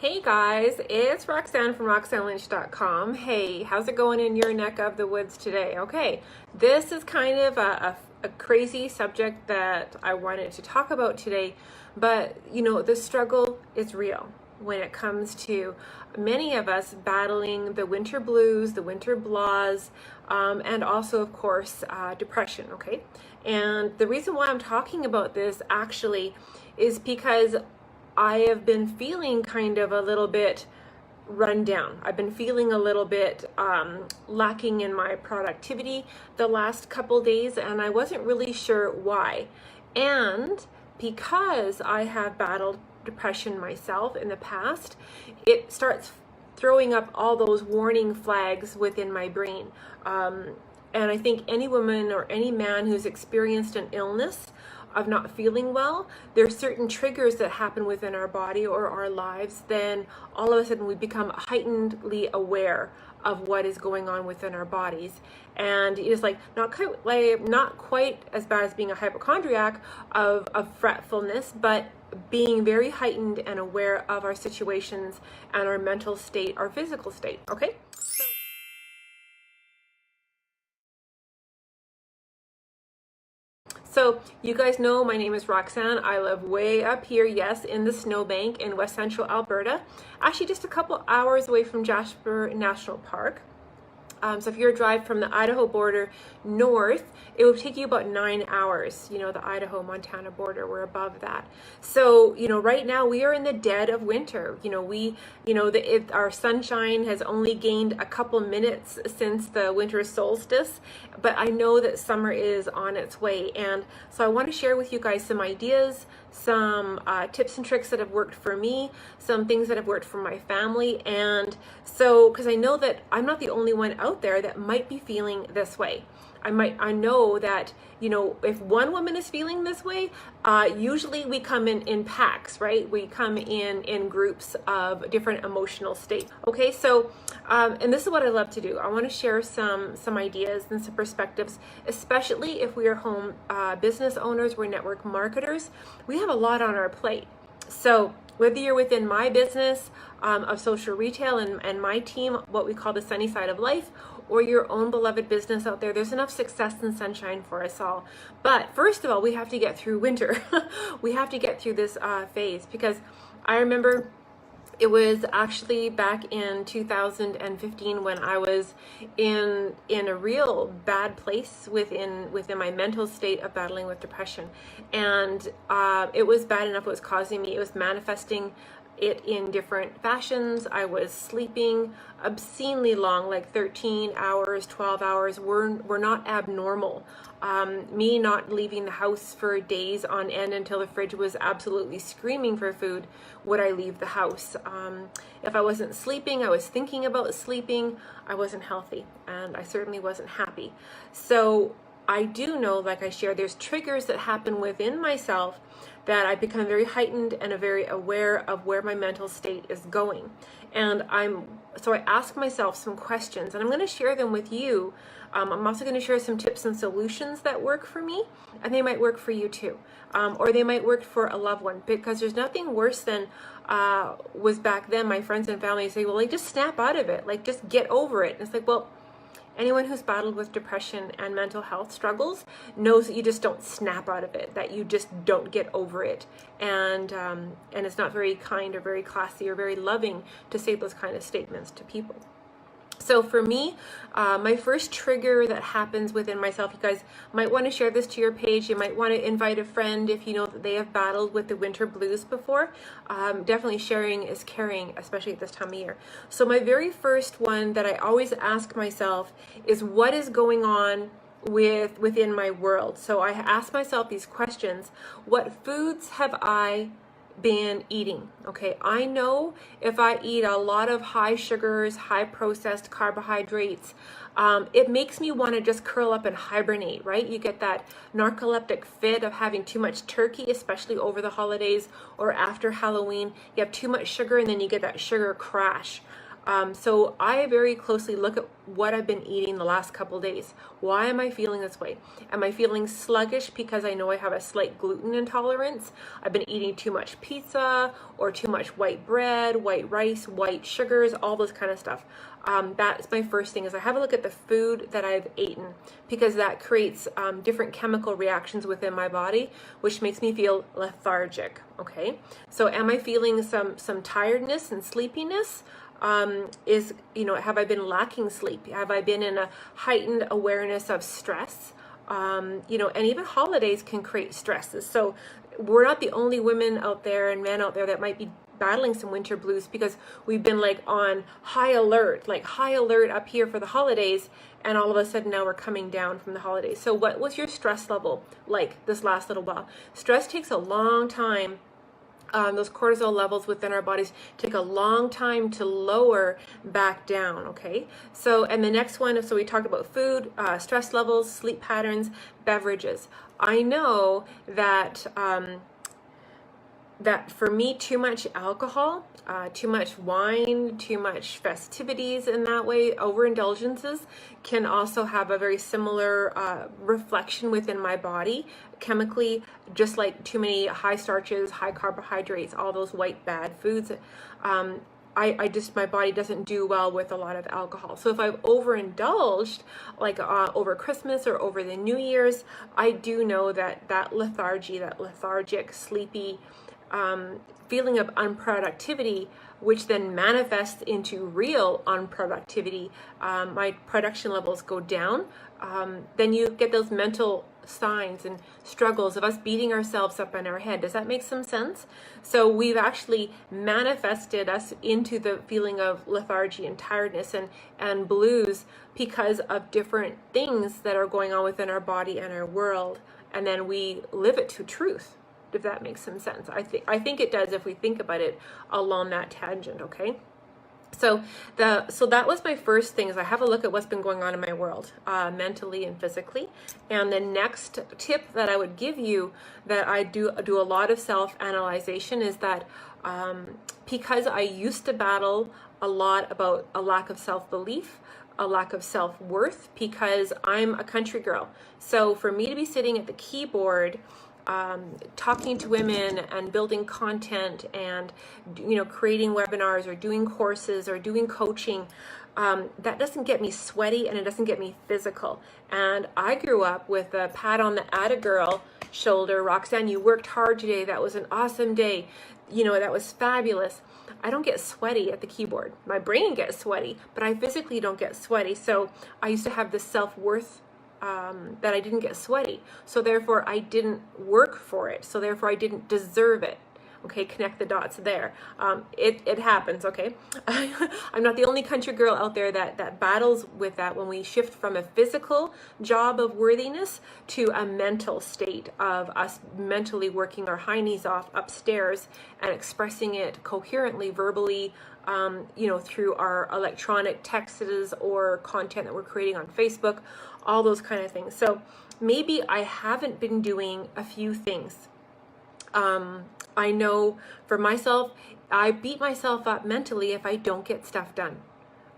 Hey guys, it's Roxanne from RoxanneLynch.com. Hey, how's it going in your neck of the woods today? Okay, this is kind of a crazy subject that I wanted to talk about today, but the struggle is real when it comes to many of us battling the winter blues, the winter blahs, and also, of course, depression, okay? And the reason why I'm talking about this actually is because I have been feeling kind of a little bit run down. I've been feeling a little bit lacking in my productivity the last couple days, and I wasn't really sure why. And because I have battled depression myself in the past, it starts throwing up all those warning flags within my brain. And I think any woman or any man who's experienced an illness of not feeling well, there's certain triggers that happen within our body or our lives, then all of a sudden we become heightenedly aware of what is going on within our bodies. And it's like not quite as bad as being a hypochondriac of fretfulness, but being very heightened and aware of our situations and our mental state, our physical state, okay? So you guys know my name is Roxanne. I live way up here, yes, in the snowbank in West Central Alberta, actually just a couple hours away from Jasper National Park. So if you're a drive from the Idaho border north, it would take you about 9 hours, the Idaho-Montana border, we're above that. So, right now we are in the dead of winter. Our sunshine has only gained a couple minutes since the winter solstice, but I know that summer is on its way. And so I want to share with you guys some ideas, some tips and tricks that have worked for me, some things that have worked for my family. And so, because I know that I'm not the only one out there that might be feeling this way. I know that, if one woman is feeling this way, usually we come in packs, right? We come in groups of different emotional states. Okay, so, and this is what I love to do. I want to share some ideas and some perspectives, especially if we are home business owners, we're network marketers. We have a lot on our plate. So whether you're within my business of social retail and my team, what we call the sunny side of life, or your own beloved business out there, there's enough success and sunshine for us all. But first of all, we have to get through winter. We have to get through this phase, because I remember it was actually back in 2015 when I was in a real bad place within my mental state of battling with depression. And it was bad enough, it was causing me, it was manifesting it in different fashions. I was sleeping obscenely long, like 13 hours, 12 hours, were not abnormal. Me not leaving the house for days on end until the fridge was absolutely screaming for food would I leave the house. If I wasn't sleeping, I was thinking about sleeping, I wasn't healthy, and I certainly wasn't happy. So I do know, like I shared, there's triggers that happen within myself that I become very heightened and very aware of where my mental state is going. And so I ask myself some questions, and I'm going to share them with you. I'm also going to share some tips and solutions that work for me, and they might work for you too. Or they might work for a loved one, because there's nothing worse than was back then my friends and family say, well, like, just snap out of it, like, just get over it. And it's like, well, anyone who's battled with depression and mental health struggles knows that you just don't snap out of it, that you just don't get over it. And it's not very kind or very classy or very loving to say those kind of statements to people. So for me, my first trigger that happens within myself, you guys might want to share this to your page. You might want to invite a friend if you know that they have battled with the winter blues before. Definitely sharing is caring, especially at this time of year. So my very first one that I always ask myself is, what is going on within my world? So I ask myself these questions. What foods have I been eating? Okay, I know if I eat a lot of high sugars, high processed carbohydrates, it makes me want to just curl up and hibernate, right? You get that narcoleptic fit of having too much turkey, especially over the holidays or after Halloween. You have too much sugar and then you get that sugar crash. So I very closely look at what I've been eating the last couple days. Why am I feeling this way? Am I feeling sluggish because I know I have a slight gluten intolerance? I've been eating too much pizza or too much white bread, white rice, white sugars, all those kind of stuff. That's my first thing, is I have a look at the food that I've eaten, because that creates different chemical reactions within my body, which makes me feel lethargic. Okay, so am I feeling some tiredness and sleepiness? Have I been lacking sleep? Have I been in a heightened awareness of stress? And even holidays can create stresses. So we're not the only women out there and men out there that might be battling some winter blues, because we've been like on high alert up here for the holidays, and all of a sudden now we're coming down from the holidays. So what was your stress level like this last little while? Stress takes a long time. Those cortisol levels within our bodies take a long time to lower back down, okay? So, and the next one, so we talked about food, stress levels, sleep patterns, beverages. I know that that for me, too much alcohol, too much wine, too much festivities in that way, overindulgences, can also have a very similar reflection within my body chemically, just like too many high starches, high carbohydrates, all those white bad foods. My body doesn't do well with a lot of alcohol. So if I've overindulged, like over Christmas or over the New Year's, I do know that lethargy, that lethargic, sleepy, feeling of unproductivity, which then manifests into real unproductivity, my production levels go down. Then you get those mental signs and struggles of us beating ourselves up in our head. Does that make some sense? So we've actually manifested us into the feeling of lethargy and tiredness and blues because of different things that are going on within our body and our world. And then we live it to truth, if that makes some sense. I think it does if we think about it along that tangent, okay? So that was my first thing, is I have a look at what's been going on in my world, mentally and physically. And the next tip that I would give you, that I do a lot of self-analyzation, is that because I used to battle a lot about a lack of self-belief, a lack of self-worth, because I'm a country girl. So for me to be sitting at the keyboard, talking to women and building content and creating webinars or doing courses or doing coaching, that doesn't get me sweaty and it doesn't get me physical. And I grew up with a pat on the atta girl shoulder. Roxanne, you worked hard today. That was an awesome day. That was fabulous. I don't get sweaty at the keyboard. My brain gets sweaty, but I physically don't get sweaty. So I used to have this self-worth that I didn't get sweaty. So therefore I didn't work for it. So therefore I didn't deserve it. Okay, connect the dots there. It happens, okay? I'm not the only country girl out there that battles with that, when we shift from a physical job of worthiness to a mental state of us mentally working our high knees off upstairs and expressing it coherently, verbally, through our electronic texts or content that we're creating on Facebook, all those kind of things. So maybe I haven't been doing a few things. I know for myself, I beat myself up mentally if I don't get stuff done.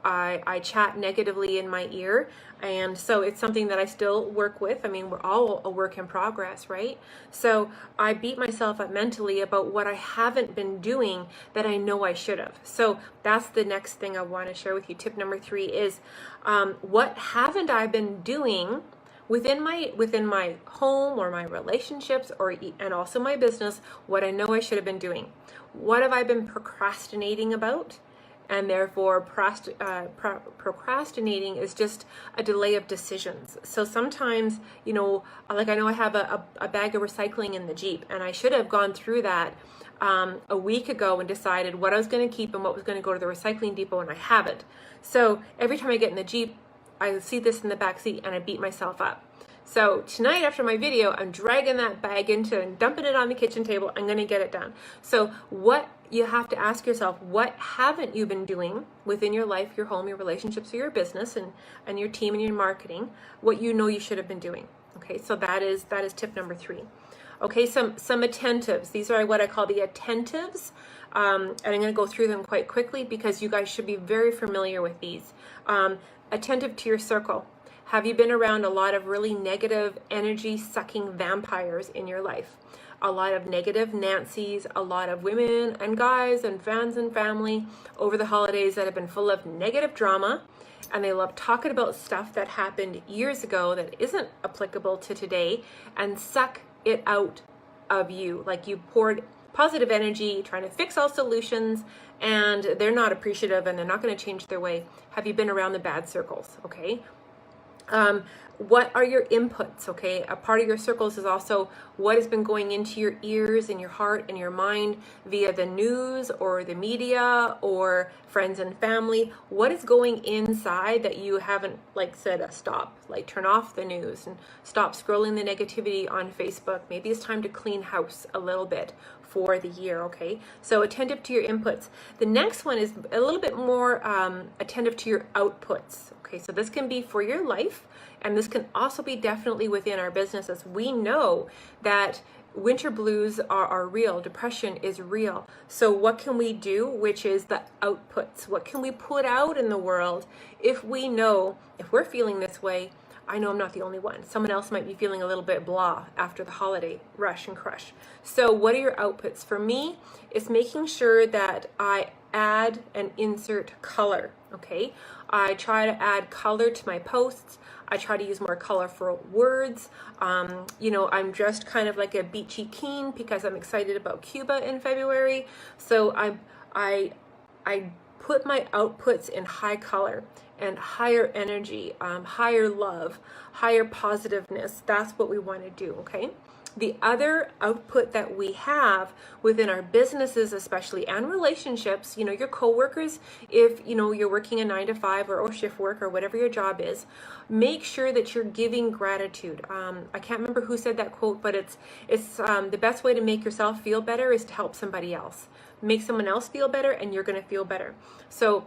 I chat negatively in my ear, and so it's something that I still work with. I mean, we're all a work in progress, right? So I beat myself up mentally about what I haven't been doing that I know I should have. So that's the next thing I want to share with you. Tip number 3 is, what haven't I been doing within my home or my relationships and also my business, what I know I should have been doing. What have I been procrastinating about? And therefore procrastinating is just a delay of decisions. So sometimes, like I know I have a bag of recycling in the Jeep, and I should have gone through that a week ago and decided what I was going to keep and what was going to go to the recycling depot, and I haven't. So every time I get in the Jeep, I see this in the back seat and I beat myself up. So tonight after my video, I'm dragging that bag into and dumping it on the kitchen table. I'm going to get it done. So what you have to ask yourself, what haven't you been doing within your life, your home, your relationships, or your business, and your team and your marketing, what you know you should have been doing. Okay, so that is tip number 3. Okay, some attentives. These are what I call the attentives And I'm going to go through them quite quickly because you guys should be very familiar with these. Attentive to your circle. Have you been around a lot of really negative energy sucking vampires in your life? A lot of negative Nancys, a lot of women and guys and fans and family over the holidays that have been full of negative drama, and they love talking about stuff that happened years ago that isn't applicable to today and suck it out of you. Like you poured positive energy trying to fix all solutions, and they're not appreciative and they're not going to change their way. Have you been around the bad circles? Okay. What are your inputs? Okay. A part of your circles is also what has been going into your ears and your heart and your mind via the news or the media or friends and family. What is going inside that you haven't said stop, turn off the news and stop scrolling the negativity on Facebook. Maybe it's time to clean house a little bit for the year. Okay. So attentive to your inputs. The next one is a little bit more attentive to your outputs. Okay. So this can be for your life. And this can also be definitely within our businesses. We know that winter blues are real. Depression is real. So what can we do, which is the outputs? What can we put out in the world if we know, if we're feeling this way? I know I'm not the only one. Someone else might be feeling a little bit blah after the holiday rush and crush. So what are your outputs? For me, it's making sure that I add and insert color. Okay. I try to add color to my posts. I try to use more colorful words. I'm dressed kind of like a beachy keen because I'm excited about Cuba in February. So I put my outputs in high color and higher energy, higher love, higher positiveness. That's what we want to do, okay? The other output that we have within our businesses, especially, and relationships, your coworkers, if you're working a 9 to 5 or shift work or whatever your job is, make sure that you're giving gratitude. I can't remember who said that quote, but it's the best way to make yourself feel better is to help somebody else. Make someone else feel better, and you're going to feel better. So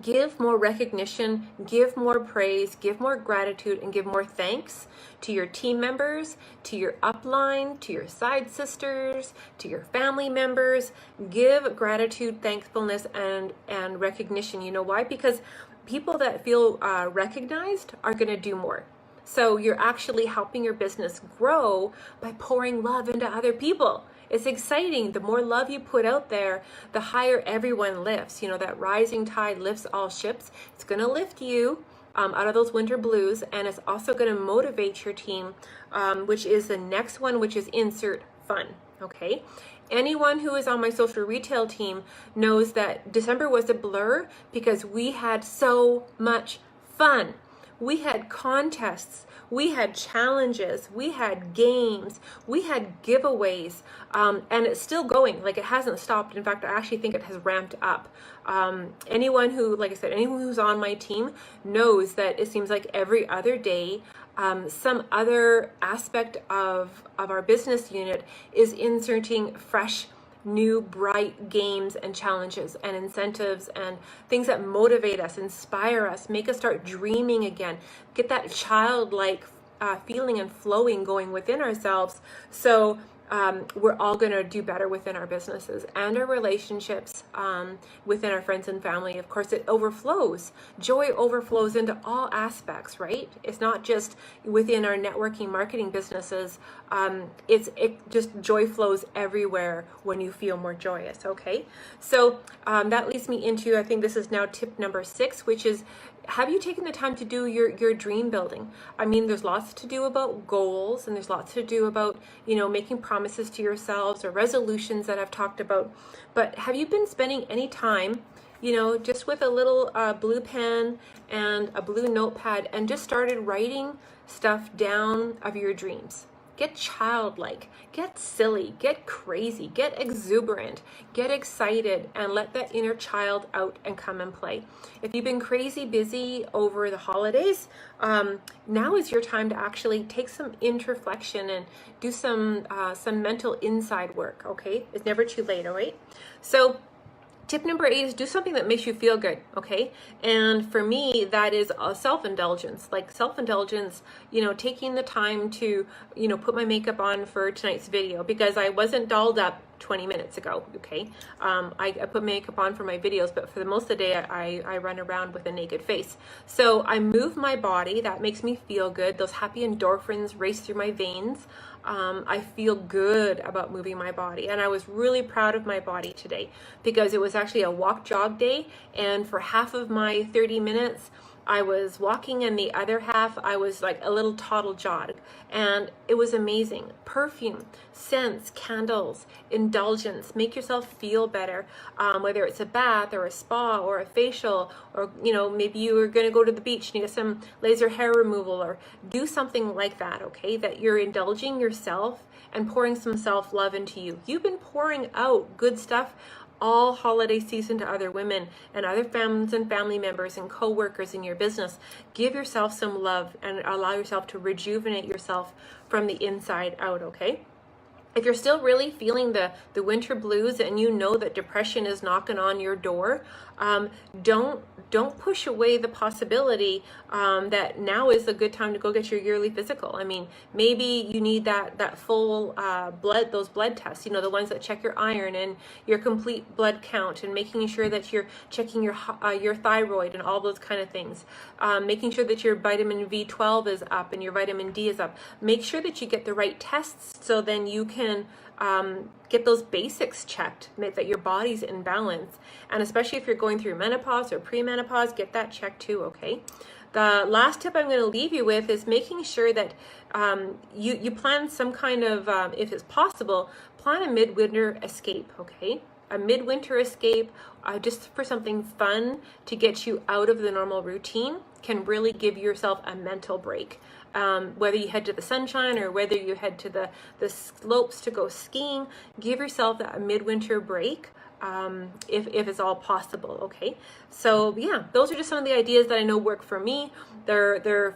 give more recognition, give more praise, give more gratitude, and give more thanks to your team members, to your upline, to your side sisters, to your family members. Give gratitude, thankfulness, and recognition. You know why? Because people that feel recognized are going to do more. So you're actually helping your business grow by pouring love into other people. It's exciting. The more love you put out there, the higher everyone lifts. That rising tide lifts all ships. It's going to lift you out of those winter blues, and it's also going to motivate your team, which is the next one, which is insert fun. Okay. Anyone who is on my social retail team knows that December was a blur because we had so much fun. We had contests, we had challenges, we had games, we had giveaways, and it's still going. It hasn't stopped. In fact, I actually think it has ramped up. Anyone who, like I said, anyone who's on my team knows that it seems like every other day, some other aspect of our business unit is inserting fresh, new, bright games and challenges and incentives and things that motivate us, inspire us, make us start dreaming again, get that childlike feeling and flowing going within ourselves. So we're all going to do better within our businesses and our relationships within our friends and family. Of course, it overflows. Joy overflows into all aspects, right? It's not just within our networking marketing businesses. It just joy flows everywhere when you feel more joyous. Okay. So that leads me into, I think this is now tip number 6, which is, have you taken the time to do your dream building? I mean, there's lots to do about goals, and there's lots to do about, making promises to yourselves or resolutions that I've talked about. But have you been spending any time, just with a little blue pen and a blue notepad and just started writing stuff down of your dreams? Get childlike, get silly, get crazy, get exuberant, get excited, and let that inner child out and come and play. If you've been crazy busy over the holidays, now is your time to actually take some introspection and do some mental inside work, okay? It's never too late, all right? So tip number 8 is do something that makes you feel good, okay? And for me, that is self-indulgence. Self-indulgence, taking the time to, put my makeup on for tonight's video because I wasn't dolled up 20 minutes ago, okay? I put makeup on for my videos, but for the most of the day, I run around with a naked face. So I move my body. That makes me feel good. Those happy endorphins race through my veins. I feel good about moving my body. And I was really proud of my body today because it was actually a walk jog day. And for half of my 30 minutes, I was walking, and the other half I was like a little toddle jog, and it was amazing. Perfume, scents, candles, indulgence, make yourself feel better, whether it's a bath or a spa or a facial, or maybe you are going to go to the beach and you get some laser hair removal, or do something like that, okay? That you're indulging yourself and pouring some self-love into you. You've been pouring out good stuff all holiday season to other women and other friends and family members and co-workers in your business. Give yourself some love and allow yourself to rejuvenate yourself from the inside out, okay? If you're still really feeling the winter blues and you know that depression is knocking on your door, don't push away the possibility that now is a good time to go get your yearly physical. I mean, maybe you need that full those blood tests, the ones that check your iron and your complete blood count, and making sure that you're checking your thyroid and all those kind of things. Making sure that your vitamin B12 is up and your vitamin D is up. Make sure that you get the right tests so then you can get those basics checked, that your body's in balance. And especially if you're going through menopause or premenopause, get that checked too, okay? The last tip I'm going to leave you with is making sure that you plan some kind of, if it's possible, plan a midwinter escape, okay? A midwinter escape, just for something fun to get you out of the normal routine, can really give yourself a mental break. Whether you head to the sunshine or whether you head to the slopes to go skiing, give yourself that midwinter break if it's all possible, okay? So yeah, those are just some of the ideas that I know work for me. They're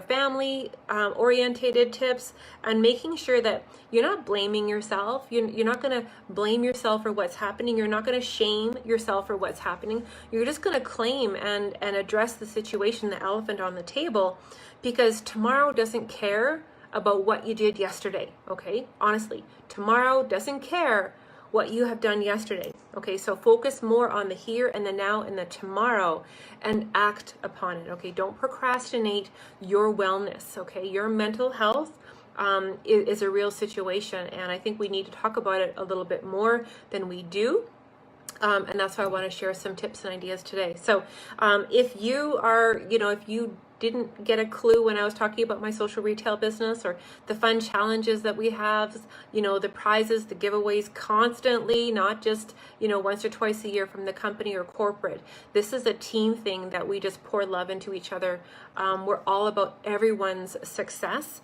family orientated tips, and making sure that you're not blaming yourself. You're not going to blame yourself for what's happening. You're not going to shame yourself for what's happening. You're just going to claim and address the situation, the elephant on the table, because tomorrow doesn't care about what you did yesterday, okay? Honestly, tomorrow doesn't care what you have done yesterday, okay? So focus more on the here and the now and the tomorrow and act upon it, okay? Don't procrastinate your wellness, okay? Your mental health is a real situation, and I think we need to talk about it a little bit more than we do. And that's why I want to share some tips and ideas today. So if you are, if you didn't get a clue when I was talking about my social retail business or the fun challenges that we have, the prizes, the giveaways constantly, not just, once or twice a year from the company or corporate. This is a team thing that we just pour love into each other. We're all about everyone's success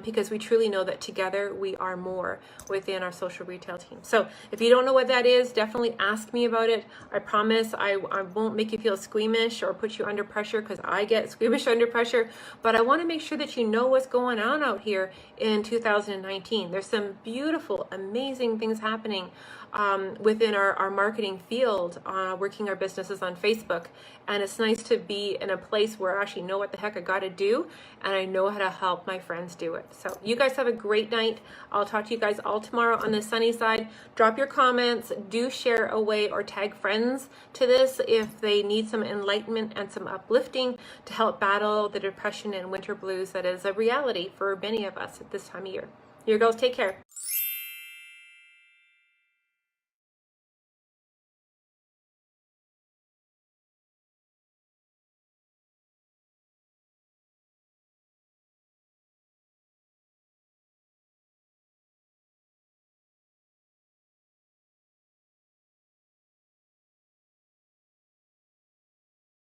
because we truly know that together we are more within our social retail team. So if you don't know what that is, definitely ask me about it. I promise I won't make you feel squeamish or put you under pressure, because I get squeamish under pressure, but I want to make sure that you know what's going on out here in 2019. There's some beautiful, amazing things happening within our marketing field, working our businesses on Facebook. And it's nice to be in a place where I actually know what the heck I got to do, and I know how to help my friends do it. So you guys have a great night. I'll talk to you guys all tomorrow on the sunny side. Drop your comments. Do share away or tag friends to this if they need some enlightenment and some uplifting to help battle the depression and winter blues that is a reality for many of us at this time of year. You girls, take care.